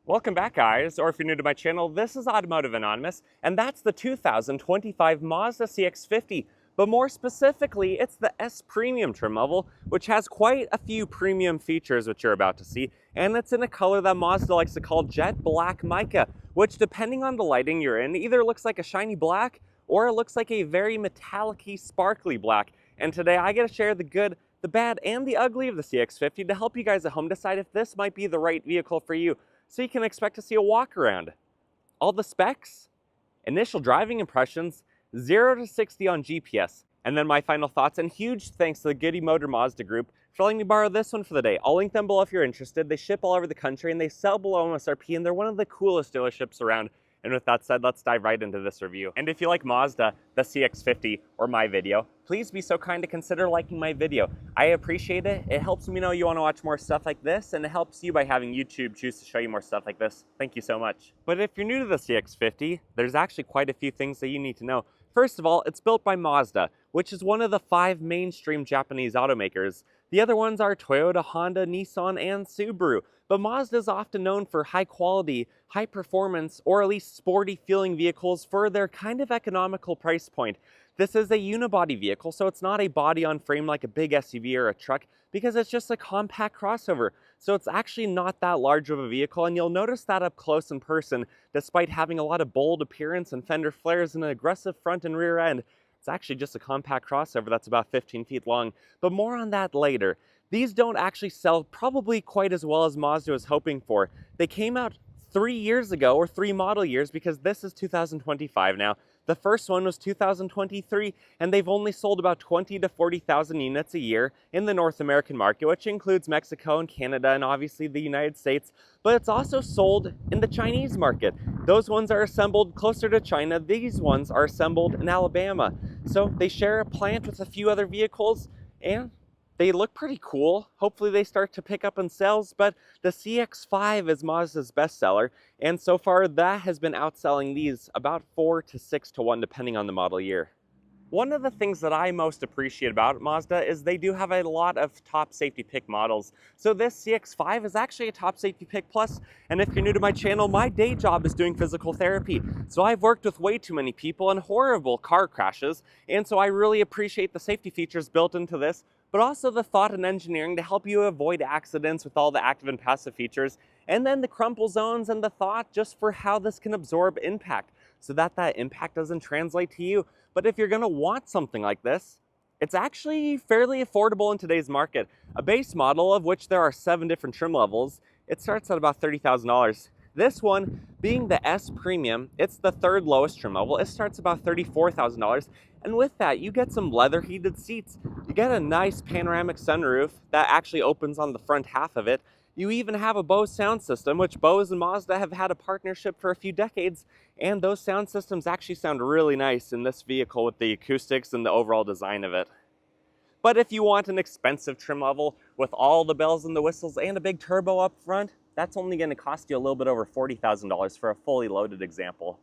Welcome back, guys, or if you're new to my channel, this is Automotive Anonymous, and that's the 2025 Mazda CX-50, but more specifically, it's the S Premium trim level, which has quite a few premium features, which you're about to see, and it's in a color that Mazda likes to call jet black mica, which, depending on the lighting you're in, either looks like a shiny black, or it looks like a very metallic-y, sparkly black. And today I get to share the good, the bad, and the ugly of the CX-50 to help you guys at home decide if this might be the right vehicle for you, so you can expect to see a walk around. All the specs, initial driving impressions, 0 to 60 on GPS, and then my final thoughts, and huge thanks to the Goody Motor Mazda Group for letting me borrow this one for the day. I'll link them below if you're interested. They ship all over the country and they sell below MSRP, and they're one of the coolest dealerships around. And with that said, let's dive right into this review. And if you like Mazda, the CX-50, or my video, please be so kind to consider liking my video. I appreciate it. It helps me know you want to watch more stuff like this, and it helps you by having YouTube choose to show you more stuff like this. Thank you so much. But if you're new to the CX-50, there's actually quite a few things that you need to know. First of all, it's built by Mazda, which is one of the 5 mainstream Japanese automakers. The other ones are Toyota, Honda, Nissan, and Subaru. But Mazda is often known for high quality, high performance, or at least sporty feeling vehicles for their kind of economical price point. This is a unibody vehicle, so it's not a body on frame like a big SUV or a truck, because it's just a compact crossover. So it's actually not that large of a vehicle, and you'll notice that up close in person, despite having a lot of bold appearance and fender flares and an aggressive front and rear end. It's actually just a compact crossover that's about 15 feet long, but more on that later. These don't actually sell probably quite as well as Mazda was hoping for. They came out 3 years ago, or 3 model years, because this is 2025 now. The first one was 2023, and they've only sold about 20 to 40,000 units a year in the North American market, which includes Mexico and Canada and obviously the United States, but it's also sold in the Chinese market. Those ones are assembled closer to China. These ones are assembled in Alabama. So they share a plant with a few other vehicles, and they look pretty cool. Hopefully they start to pick up in sales, but the CX-5 is Mazda's bestseller, and so far that has been outselling these about 4 to 6 to 1 depending on the model year. One of the things that I most appreciate about Mazda is they do have a lot of top safety pick models. So this CX-5 is actually a top safety pick plus, and if you're new to my channel, my day job is doing physical therapy. So I've worked with way too many people in horrible car crashes, and so I really appreciate the safety features built into this, but also the thought and engineering to help you avoid accidents with all the active and passive features, and then the crumple zones and the thought just for how this can absorb impact so that impact doesn't translate to you. But if you're gonna want something like this, it's actually fairly affordable in today's market. A base model, of which there are 7 different trim levels, it starts at about $30,000. This one, being the S Premium, it's the 3rd lowest trim level. It starts about $34,000. And with that, you get some leather heated seats. You get a nice panoramic sunroof that actually opens on the front half of it. You even have a Bose sound system, which Bose and Mazda have had a partnership for a few decades, and those sound systems actually sound really nice in this vehicle with the acoustics and the overall design of it. But if you want an expensive trim level with all the bells and the whistles and a big turbo up front, that's only going to cost you a little bit over $40,000 for a fully loaded example.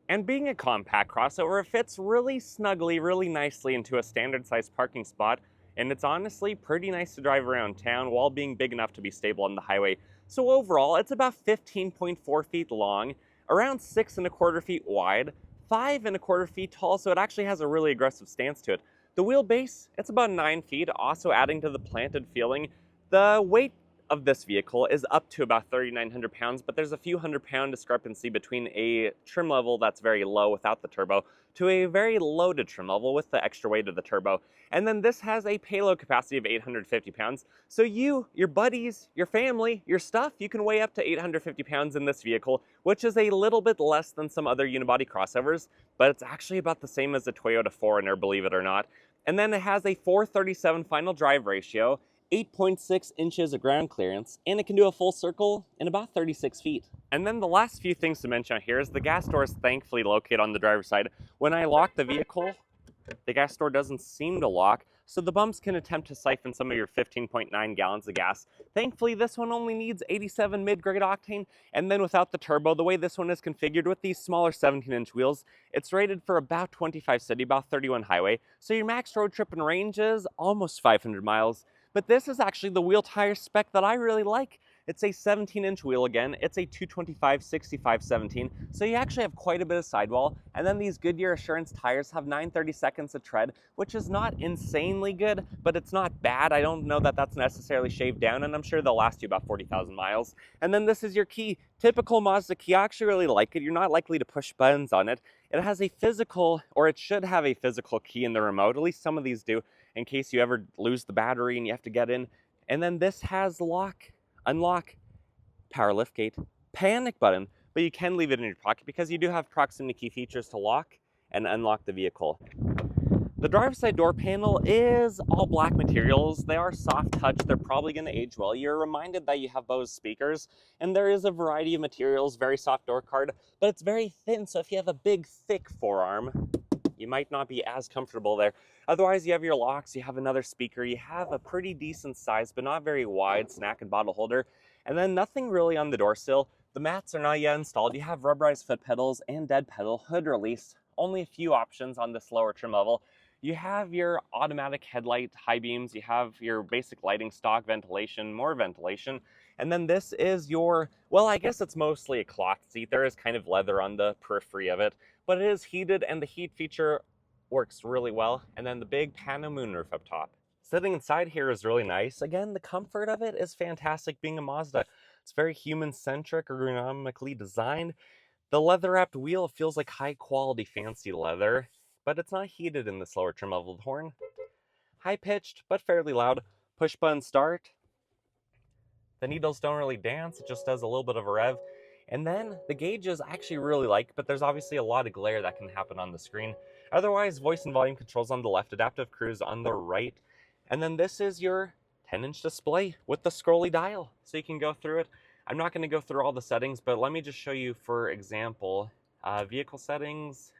And being a compact crossover, it fits really snugly, really nicely into a standard size parking spot, and it's honestly pretty nice to drive around town while being big enough to be stable on the highway. So overall, it's about 15.4 feet long, around 6.25 feet wide, 5.25 feet tall, so it actually has a really aggressive stance to it. The wheelbase, it's about 9 feet, also adding to the planted feeling. The weight of this vehicle is up to about 3,900 pounds, but there's a few hundred-pound discrepancy between a trim level that's very low without the turbo to a very loaded trim level with the extra weight of the turbo. And then this has a payload capacity of 850 pounds. So you, your buddies, your family, your stuff, you can weigh up to 850 pounds in this vehicle, which is a little bit less than some other unibody crossovers, but it's actually about the same as the Toyota 4Runner, believe it or not. And then it has a 437 final drive ratio, 8.6 inches of ground clearance, and it can do a full circle in about 36 feet. And then the last few things to mention out here is the gas door is thankfully located on the driver's side. When I lock the vehicle, the gas door doesn't seem to lock, so the bumps can attempt to siphon some of your 15.9 gallons of gas. Thankfully, this one only needs 87 mid-grade octane, and then without the turbo, the way this one is configured with these smaller 17-inch wheels, it's rated for about 25 city, about 31 highway, so your max road trip and range is almost 500 miles. But this is actually the wheel tire spec that I really like. It's a 17-inch wheel again. It's a 225/65/17, so you actually have quite a bit of sidewall. And then these Goodyear Assurance tires have 9/32 of tread, which is not insanely good, but it's not bad. I don't know that that's necessarily shaved down, and I'm sure they'll last you about 40,000 miles. And then this is your key. Typical Mazda key. I actually really like it. You're not likely to push buttons on it. It has a physical, or it should have a physical key in the remote. At least some of these do, in case you ever lose the battery and you have to get in. And then this has lock, unlock, power liftgate, panic button, but you can leave it in your pocket because you do have proximity key features to lock and unlock the vehicle. The driver's side door panel is all black materials. They are soft touch. They're probably going to age well. You're reminded that you have Bose speakers, and there is a variety of materials, very soft door card, but it's very thin, so if you have a big, thick forearm, you might not be as comfortable there. Otherwise, you have your locks, you have another speaker, you have a pretty decent size, but not very wide snack and bottle holder, and then nothing really on the door sill. The mats are not yet installed. You have rubberized foot pedals and dead pedal, hood release, only a few options on this lower trim level. You have your automatic headlight, high beams, you have your basic lighting, stock ventilation, more ventilation, and then this is your, well, I guess it's mostly a cloth seat. There is kind of leather on the periphery of it, but it is heated and the heat feature works really well. And then the big pano moonroof up top. Sitting inside here is really nice. Again, the comfort of it is fantastic being a Mazda. It's very human-centric, ergonomically designed. The leather-wrapped wheel feels like high-quality, fancy leather, but it's not heated in this lower trim level. The horn, high-pitched, but fairly loud. Push-button start. The needles don't really dance, it just does a little bit of a rev. And then the gauges I actually really like, but there's obviously a lot of glare that can happen on the screen. Otherwise, voice and volume controls on the left, adaptive cruise on the right. And then this is your 10-inch display with the scrolly dial, so you can go through it. I'm not going to go through all the settings, but let me just show you, for example, vehicle settings,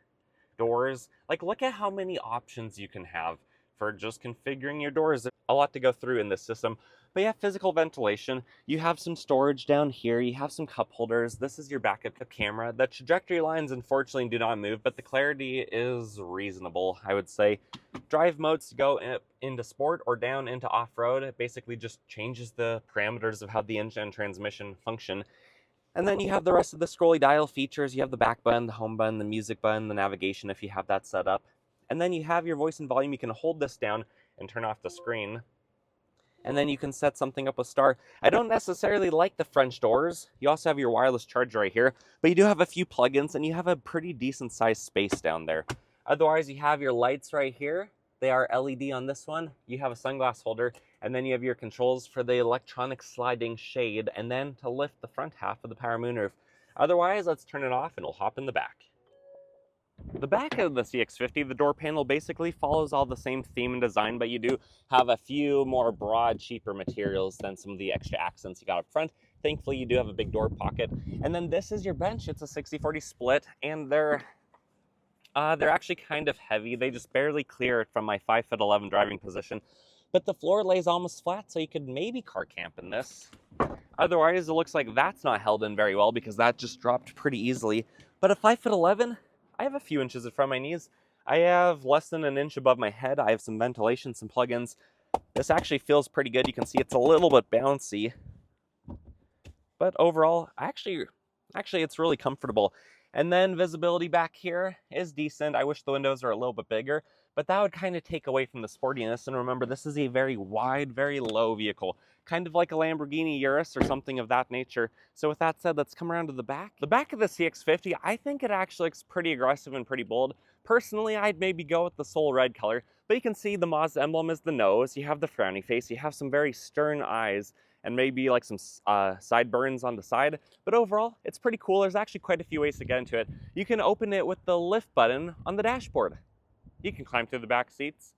doors. Like, look at how many options you can have for just configuring your doors. There's a lot to go through in this system. But you have physical ventilation, you have some storage down here, you have some cup holders. This is your backup camera. The trajectory lines unfortunately do not move, but the clarity is reasonable, I would say. Drive modes to go into sport or down into off-road. It basically just changes the parameters of how the engine and transmission function. And then you have the rest of the scrolly dial features. You have the back button, the home button, the music button, the navigation if you have that set up. And then you have your voice and volume. You can hold this down and turn off the screen. And then you can set something up with Star. I don't necessarily like the French doors. You also have your wireless charger right here, but you do have a few plugins and you have a pretty decent sized space down there. Otherwise, you have your lights right here. They are LED on this one. You have a sunglass holder, and then you have your controls for the electronic sliding shade, and then to lift the front half of the power moonroof. Otherwise, let's turn it off and we'll hop in the back. The back of the CX-50, the door panel basically follows all the same theme and design, but you do have a few more broad, cheaper materials than some of the extra accents you got up front. Thankfully, you do have a big door pocket. And then this is your bench. It's a 60/40 split, and they're actually kind of heavy. They just barely clear it from my 5'11" driving position. But the floor lays almost flat, so you could maybe car camp in this. Otherwise, it looks like that's not held in very well because that just dropped pretty easily. But at 5'11", I have a few inches in front of my knees. I have less than an inch above my head. I have some ventilation, some plugins. This actually feels pretty good. You can see it's a little bit bouncy. But overall, actually it's really comfortable. And then visibility back here is decent. I wish the windows were a little bit bigger, but that would kind of take away from the sportiness. And remember, this is a very wide, very low vehicle, kind of like a Lamborghini Urus or something of that nature. So with that said, let's come around to the back. The back of the CX-50, I think it actually looks pretty aggressive and pretty bold. Personally, I'd maybe go with the Soul Red color, but you can see the Mazda emblem is the nose. You have the frowny face. You have some very stern eyes and maybe like some sideburns on the side. But overall, it's pretty cool. There's actually quite a few ways to get into it. You can open it with the lift button on the dashboard. You can climb through the back seats.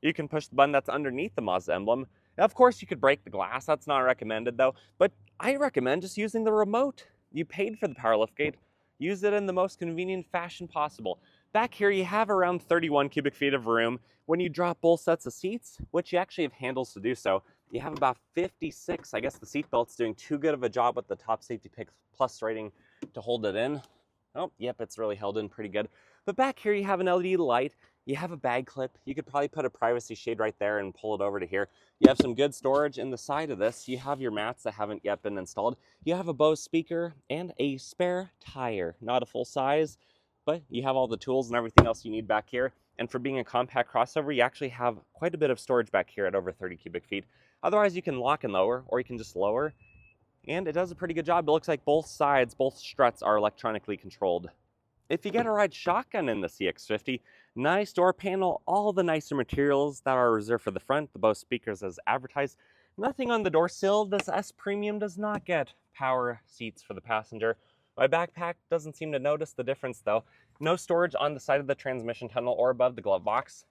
You can push the button that's underneath the Mazda emblem. Now, of course, you could break the glass. That's not recommended though, but I recommend just using the remote. You paid for the power liftgate. Use it in the most convenient fashion possible. Back here, you have around 31 cubic feet of room. When you drop both sets of seats, which you actually have handles to do so, you have about 56. I guess the seat belt's doing too good of a job with the top safety pick plus rating to hold it in. Oh, yep, it's really held in pretty good. But back here, you have an LED light. You have a bag clip. You could probably put a privacy shade right there and pull it over to here. You have some good storage in the side of this. You have your mats that haven't yet been installed. You have a Bose speaker and a spare tire. Not a full size, but you have all the tools and everything else you need back here. And for being a compact crossover, you actually have quite a bit of storage back here at over 30 cubic feet. Otherwise, you can lock and lower, or you can just lower. And it does a pretty good job. It looks like both sides, both struts are electronically controlled. If you get a ride shotgun in the CX-50, nice door panel, all the nicer materials that are reserved for the front, the Bose speakers as advertised. Nothing on the door sill. This S Premium does not get power seats for the passenger. My backpack doesn't seem to notice the difference though. No storage on the side of the transmission tunnel or above the glove box.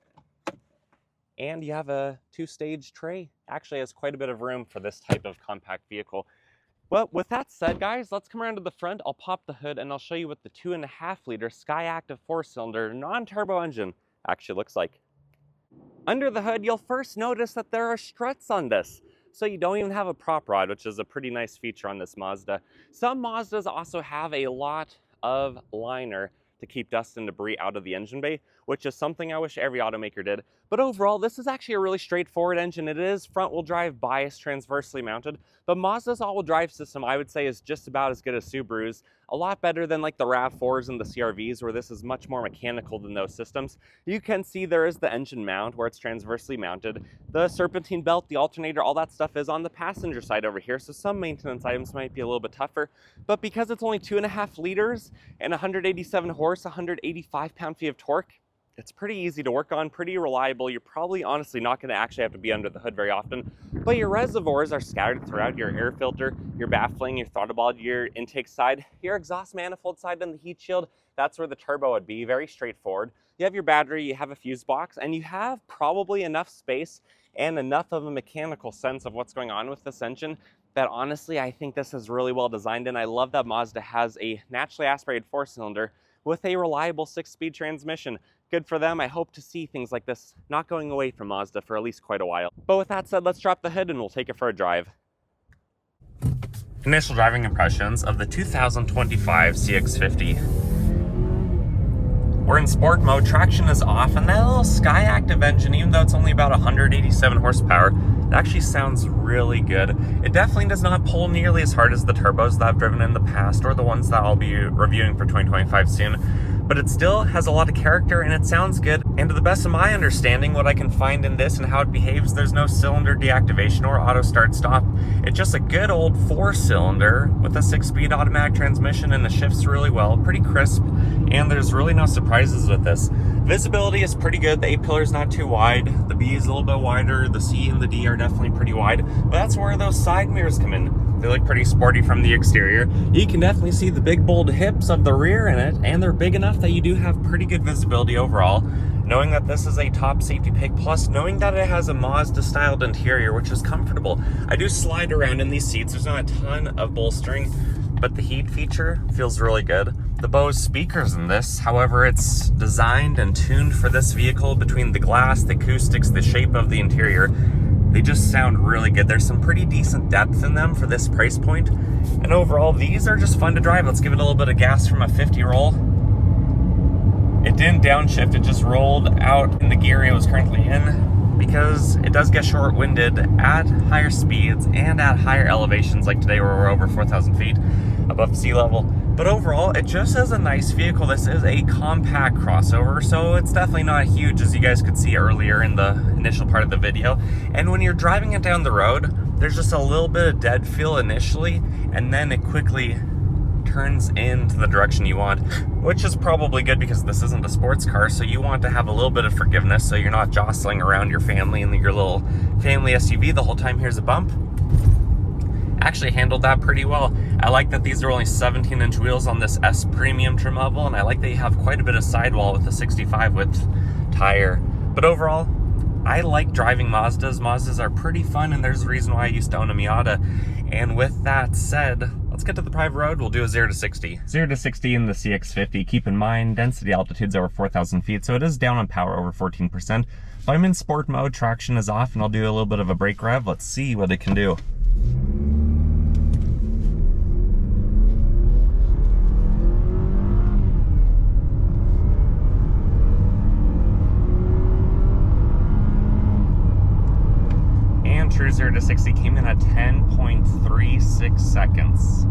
And you have a 2-stage tray. Actually has quite a bit of room for this type of compact vehicle. Well, with that said, guys, let's come around to the front. I'll pop the hood and I'll show you what the 2.5-liter Skyactiv 4-cylinder non-turbo engine actually looks like. Under the hood, you'll first notice that there are struts on this. So you don't even have a prop rod, which is a pretty nice feature on this Mazda. Some Mazdas also have a lot of liner to keep dust and debris out of the engine bay, which is something I wish every automaker did. But overall, this is actually a really straightforward engine. It is front-wheel drive bias, transversely mounted, but Mazda's all-wheel drive system, I would say, is just about as good as Subaru's. A lot better than like the Rav4s and the CR-Vs, where this is much more mechanical than those systems. You can see there is the engine mount where it's transversely mounted. The serpentine belt, the alternator, all that stuff is on the passenger side over here, so some maintenance items might be a little bit tougher. But because it's only 2.5 liters and 187 horse, 185 pound-feet of torque, it's pretty easy to work on, pretty reliable. You're probably honestly not going to actually have to be under the hood very often, but your reservoirs are scattered throughout your air filter, your baffling, your throttle body, your intake side, your exhaust manifold side, and the heat shield. That's where the turbo would be, very straightforward. You have your battery, you have a fuse box, and you have probably enough space and enough of a mechanical sense of what's going on with this engine that honestly I think this is really well designed, and I love that Mazda has a naturally aspirated 4-cylinder with a reliable 6-speed transmission. Good for them. I hope to see things like this not going away from Mazda for at least quite a while. But with that said, let's drop the hood and we'll take it for a drive. Initial driving impressions of the 2025 CX-50. We're in sport mode, traction is off, and that little Skyactiv engine, even though it's only about 187 horsepower, it actually sounds really good. It definitely does not pull nearly as hard as the turbos that I've driven in the past, or the ones that I'll be reviewing for 2025 soon. But it still has a lot of character and it sounds good. And to the best of my understanding, what I can find in this and how it behaves, there's no cylinder deactivation or auto start stop. It's just a good old 4-cylinder with a 6-speed automatic transmission, and it shifts really well, pretty crisp, and there's really no surprises with this. Visibility is pretty good. The A-pillar is not too wide. The B is a little bit wider. The C and the D are definitely pretty wide, but that's where those side mirrors come in. They look pretty sporty from the exterior. You can definitely see the big bold hips of the rear in it, and they're big enough that you do have pretty good visibility overall. Knowing that this is a top safety pick, plus knowing that it has a Mazda styled interior, which is comfortable. I do slide around in these seats. There's not a ton of bolstering, but the heat feature feels really good. The Bose speakers in this, however, it's designed and tuned for this vehicle. Between the glass, the acoustics, the shape of the interior, they just sound really good. There's some pretty decent depth in them for this price point. And overall, these are just fun to drive. Let's give it a little bit of gas from a 50 roll. It didn't downshift, it just rolled out in the gear it was currently in, because it does get short-winded at higher speeds and at higher elevations, like today where we're over 4,000 feet above sea level. But overall, it just is a nice vehicle. This is a compact crossover, so it's definitely not huge, as you guys could see earlier in the initial part of the video. And when you're driving it down the road, there's just a little bit of dead feel initially, and then it quickly turns into the direction you want, which is probably good because this isn't a sports car, so you want to have a little bit of forgiveness so you're not jostling around your family in your little family SUV the whole time. Here's a bump. Actually handled that pretty well. I like that these are only 17-inch wheels on this S Premium trim level, and I like that you have quite a bit of sidewall with a 65 width tire. But overall, I like driving Mazdas. Mazdas are pretty fun, and there's a reason why I used to own a Miata. And with that said, let's get to the private road. We'll do a 0 to 60. 0 to 60 in the CX-50. Keep in mind, density altitude's over 4,000 feet, so it is down on power over 14%. But I'm in sport mode, traction is off, and I'll do a little bit of a brake rev. Let's see what it can do. 0 to 60 came in at 10.36 seconds.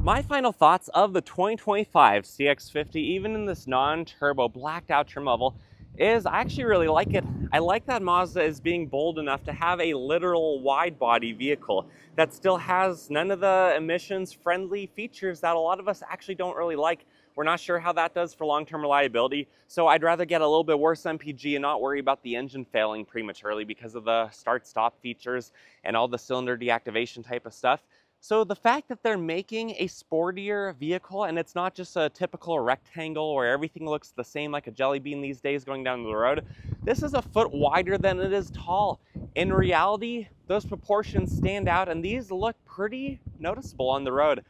My final thoughts of the 2025 CX-50, even in this non-turbo blacked out trim level, is I actually really like it. I like that Mazda is being bold enough to have a literal wide body vehicle that still has none of the emissions friendly features that a lot of us actually don't really like. We're not sure how that does for long-term reliability, so I'd rather get a little bit worse MPG and not worry about the engine failing prematurely because of the start-stop features and all the cylinder deactivation type of stuff. So the fact that they're making a sportier vehicle and it's not just a typical rectangle where everything looks the same like a jelly bean these days going down the road, this is a foot wider than it is tall. In reality, those proportions stand out and these look pretty noticeable on the road.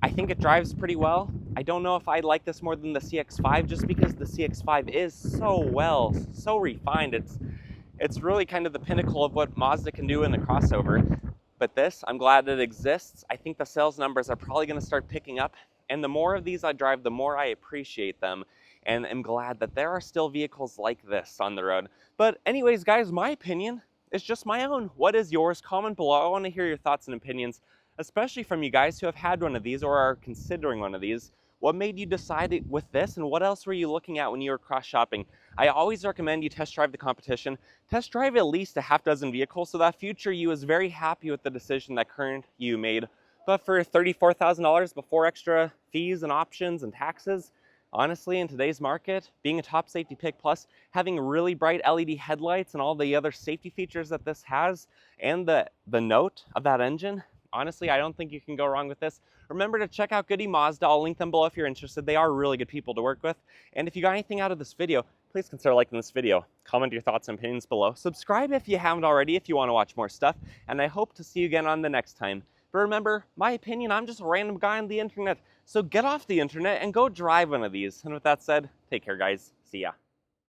I think it drives pretty well. I don't know if I like this more than the CX-5 just because the CX-5 is so refined. It's really kind of the pinnacle of what Mazda can do in the crossover. But this, I'm glad it exists. I think the sales numbers are probably going to start picking up. And the more of these I drive, the more I appreciate them. And I'm glad that there are still vehicles like this on the road. But anyways, guys, my opinion is just my own. What is yours? Comment below. I want to hear your thoughts and opinions, especially from you guys who have had one of these or are considering one of these. What made you decide with this, and what else were you looking at when you were cross shopping? I always recommend you test drive the competition. Test drive at least a half dozen vehicles so that future you is very happy with the decision that current you made. But for $34,000 before extra fees and options and taxes, honestly, in today's market, being a top safety pick plus having really bright LED headlights and all the other safety features that this has, and the note of that engine, honestly, I don't think you can go wrong with this. Remember to check out Goody Mazda. I'll link them below if you're interested. They are really good people to work with. And if you got anything out of this video, please consider liking this video. Comment your thoughts and opinions below. Subscribe if you haven't already if you want to watch more stuff. And I hope to see you again on the next time. But remember, my opinion, I'm just a random guy on the internet. So get off the internet and go drive one of these. And with that said, take care, guys. See ya.